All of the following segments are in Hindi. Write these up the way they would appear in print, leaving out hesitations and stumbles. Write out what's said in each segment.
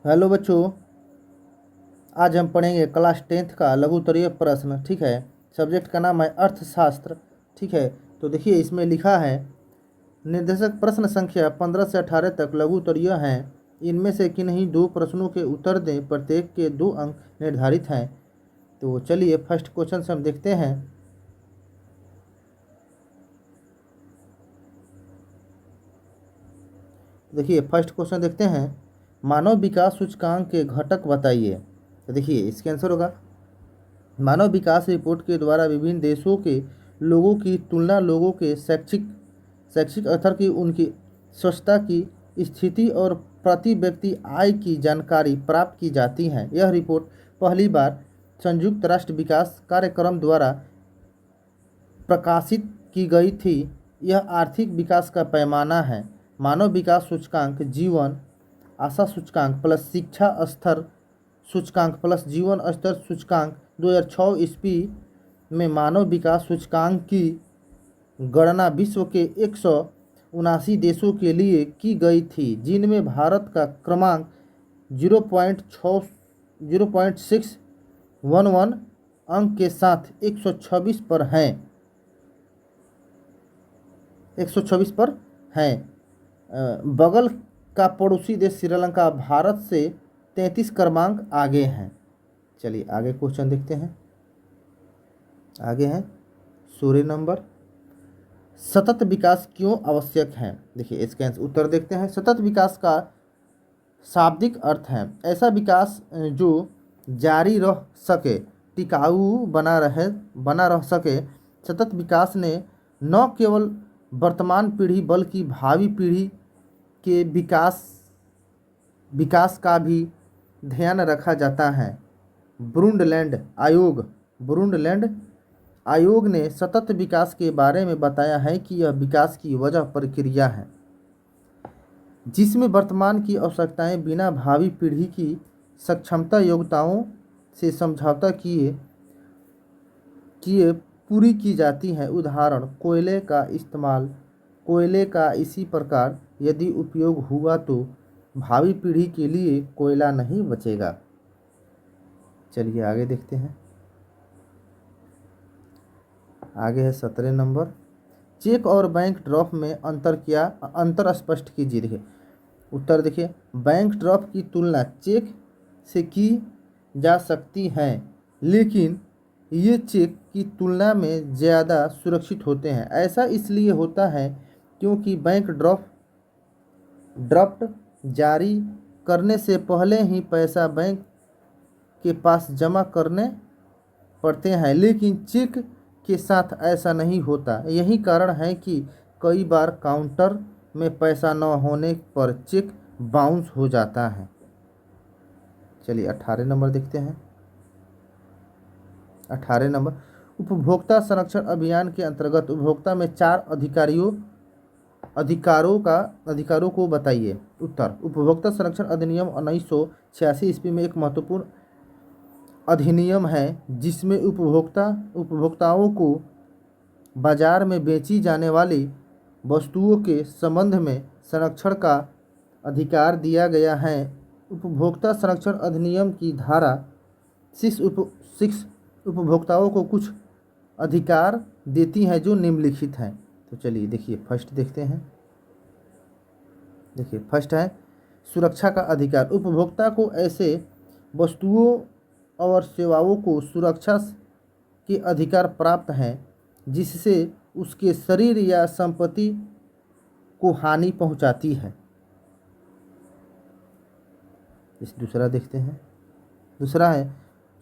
हेलो बच्चों, आज हम पढ़ेंगे क्लास 10th का लघु उत्तरीय प्रश्न। ठीक है। सब्जेक्ट का नाम है अर्थशास्त्र। ठीक है। तो देखिए, इसमें लिखा है निर्देशक प्रश्न संख्या 15 से 18 तक लघु उत्तरीय हैं। इनमें से किन्हीं दो प्रश्नों के उत्तर दें, प्रत्येक के 2 अंक निर्धारित हैं। तो चलिए फर्स्ट क्वेश्चन से हम देखते हैं। देखिए फर्स्ट क्वेश्चन देखते हैं, मानव विकास सूचकांक के घटक बताइए। तो देखिए इसके आंसर होगा मानव विकास रिपोर्ट के द्वारा विभिन्न देशों के लोगों की तुलना, लोगों के शैक्षिक शैक्षिक स्तर की, उनकी स्वच्छता की स्थिति और प्रति व्यक्ति आय की जानकारी प्राप्त की जाती है। यह रिपोर्ट पहली बार संयुक्त राष्ट्र विकास कार्यक्रम द्वारा प्रकाशित की गई थी। यह आर्थिक विकास का पैमाना है। मानव विकास सूचकांक जीवन आशा सूचकांक प्लस शिक्षा स्तर सूचकांक प्लस जीवन स्तर सूचकांक 2006 ईस्वी में मानव विकास सूचकांक की गणना विश्व के 179 देशों के लिए की गई थी, जिनमें भारत का क्रमांक 0.611 अंक के साथ 126 पर है। 126 पर है। बगल का पड़ोसी देश श्रीलंका भारत से 33 क्रमांक आगे हैं। चलिए आगे क्वेश्चन देखते हैं। आगे हैं 16 नंबर, सतत विकास क्यों आवश्यक है। देखिए इसका उत्तर देखते हैं। सतत विकास का शाब्दिक अर्थ है ऐसा विकास जो जारी रह सके, टिकाऊ बना रह सके। सतत विकास ने न केवल वर्तमान पीढ़ी बल्कि भावी पीढ़ी के विकास का भी ध्यान रखा जाता है। ब्रूंडलैंड आयोग ने सतत विकास के बारे में बताया है कि यह विकास की वजह प्रक्रिया है जिसमें वर्तमान की आवश्यकताएं बिना भावी पीढ़ी की सक्षमता योग्यताओं से समझौता किए पूरी की जाती हैं। उदाहरण, कोयले का इसी प्रकार यदि उपयोग हुआ तो भावी पीढ़ी के लिए कोयला नहीं बचेगा। चलिए आगे देखते हैं। आगे है 17 नंबर, चेक और बैंक ड्राफ्ट में अंतर स्पष्ट कीजिए। देखिए उत्तर देखिए, बैंक ड्राफ्ट की तुलना चेक से की जा सकती है, लेकिन ये चेक की तुलना में ज़्यादा सुरक्षित होते हैं। ऐसा इसलिए होता है क्योंकि बैंक ड्राफ्ट जारी करने से पहले ही पैसा बैंक के पास जमा करने पड़ते हैं, लेकिन चेक के साथ ऐसा नहीं होता। यही कारण है कि कई बार काउंटर में पैसा न होने पर चेक बाउंस हो जाता है। चलिए 18 नंबर देखते हैं। 18 नंबर, उपभोक्ता संरक्षण अभियान के अंतर्गत उपभोक्ता में 4 अधिकारों को बताइए। उत्तर, उपभोक्ता संरक्षण अधिनियम 1986 ईस्वी में एक महत्वपूर्ण अधिनियम है जिसमें उपभोक्ताओं को बाजार में बेची जाने वाली वस्तुओं के संबंध में संरक्षण का अधिकार दिया गया है। उपभोक्ता संरक्षण अधिनियम की धारा 6 उपभोक्ताओं को कुछ अधिकार देती है जो निम्नलिखित हैं। तो चलिए देखिए फर्स्ट देखते हैं। देखिए फर्स्ट है सुरक्षा का अधिकार। उपभोक्ता को ऐसे वस्तुओं और सेवाओं को सुरक्षा के अधिकार प्राप्त हैं जिससे उसके शरीर या संपत्ति को हानि पहुंचाती है। इस दूसरा देखते हैं। दूसरा है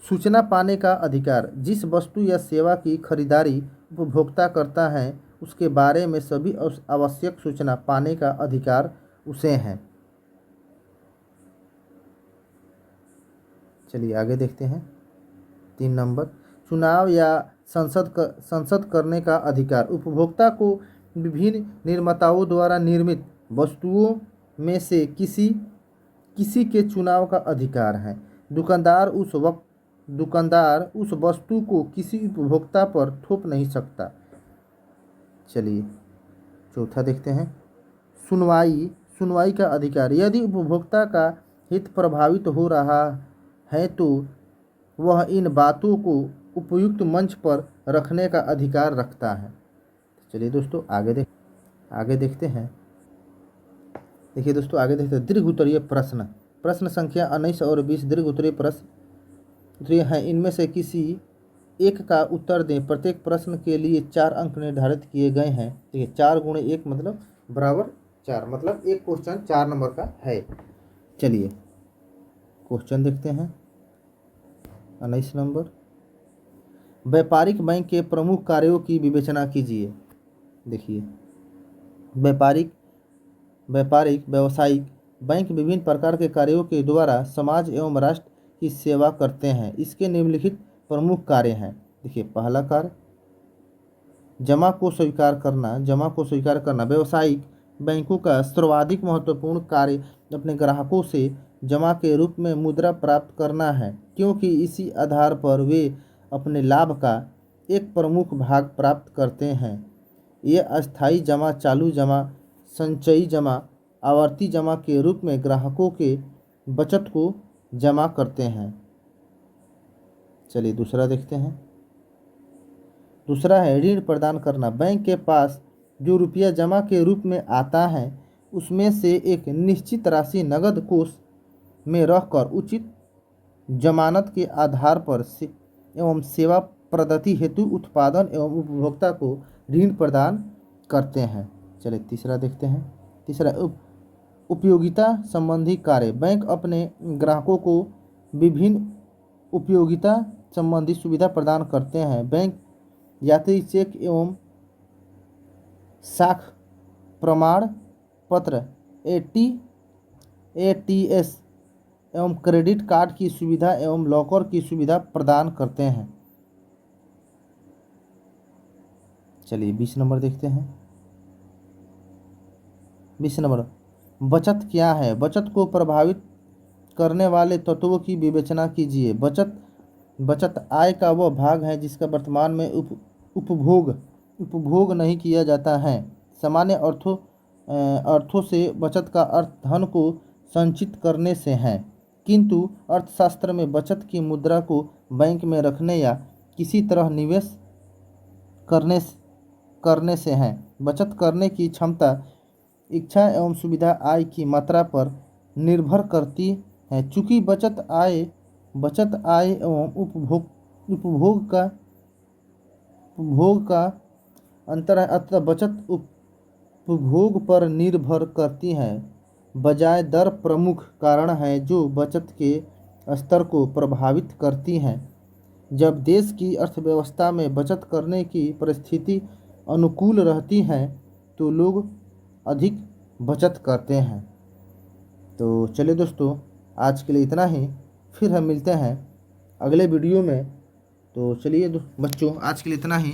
सूचना पाने का अधिकार। जिस वस्तु या सेवा की खरीदारी उपभोक्ता करता है उसके बारे में सभी आवश्यक सूचना पाने का अधिकार उसे है। चलिए आगे देखते हैं। 3 नंबर, चुनाव या संसद करने का अधिकार। उपभोक्ता को विभिन्न निर्माताओं द्वारा निर्मित वस्तुओं में से किसी के चुनाव का अधिकार है। दुकानदार उस वस्तु को किसी उपभोक्ता पर थोप नहीं सकता। चलिए चौथा देखते हैं। सुनवाई का अधिकार। यदि उपभोक्ता का हित प्रभावित हो रहा है तो वह इन बातों को उपयुक्त मंच पर रखने का अधिकार रखता है। चलिए दोस्तों आगे देखते हैं। देखिए दोस्तों आगे देखते हैं दीर्घ उत्तरीय प्रश्न। प्रश्न संख्या 19 और 20 दीर्घ उत्तरीय प्रश्न हैं। इनमें से किसी एक का उत्तर दें। प्रत्येक प्रश्न के लिए 4 अंक निर्धारित किए गए हैं। देखिए 4 गुणे 1 मतलब बराबर 4, मतलब एक क्वेश्चन 4 नंबर का है। चलिए क्वेश्चन देखते हैं। 19 नंबर, व्यापारिक बैंक के प्रमुख कार्यों की विवेचना कीजिए। देखिए व्यावसायिक बैंक विभिन्न प्रकार के कार्यों के द्वारा समाज एवं राष्ट्र की सेवा करते हैं। इसके निम्नलिखित प्रमुख कार्य हैं। देखिए पहला कार्य जमा को स्वीकार करना। व्यावसायिक बैंकों का सर्वाधिक महत्वपूर्ण कार्य अपने ग्राहकों से जमा के रूप में मुद्रा प्राप्त करना है, क्योंकि इसी आधार पर वे अपने लाभ का एक प्रमुख भाग प्राप्त करते हैं। ये अस्थायी जमा, चालू जमा, संचयी जमा, आवर्ती जमा के रूप में ग्राहकों के बचत को जमा करते हैं। चलिए दूसरा देखते हैं। दूसरा है ऋण प्रदान करना। बैंक के पास जो रुपया जमा के रूप में आता है उसमें से एक निश्चित राशि नगद कोष में रखकर उचित जमानत के आधार पर एवं सेवा प्रदत्ति हेतु उत्पादन एवं उपभोक्ता को ऋण प्रदान करते हैं। चलिए तीसरा देखते हैं। तीसरा उपयोगिता संबंधी कार्य। बैंक अपने ग्राहकों को विभिन्न उपयोगिता संबंधी सुविधा प्रदान करते हैं। बैंक यात्री चेक एवं साख प्रमाण पत्र ATS एवं क्रेडिट कार्ड की सुविधा एवं लॉकर की सुविधा प्रदान करते हैं। चलिए 20 नंबर देखते हैं। 20 नंबर, बचत क्या है? बचत को प्रभावित करने वाले तत्वों की विवेचना कीजिए। बचत आय का वह भाग है जिसका वर्तमान में उपभोग नहीं किया जाता है। सामान्य अर्थों से बचत का अर्थ धन को संचित करने से है, किंतु अर्थशास्त्र में बचत की मुद्रा को बैंक में रखने या किसी तरह निवेश करने से है। बचत करने की क्षमता इच्छा एवं सुविधा आय की मात्रा पर निर्भर करती है। चूँकि बचत आय एवं उपभोग का अंतर है, अतः बचत उपभोग पर निर्भर करती है। बजाय दर प्रमुख कारण है जो बचत के स्तर को प्रभावित करती हैं। जब देश की अर्थव्यवस्था में बचत करने की परिस्थिति अनुकूल रहती है तो लोग अधिक बचत करते हैं। तो चलिए दोस्तों आज के लिए इतना ही, फिर हम मिलते हैं अगले वीडियो में। तो चलिए बच्चों आज के लिए इतना ही।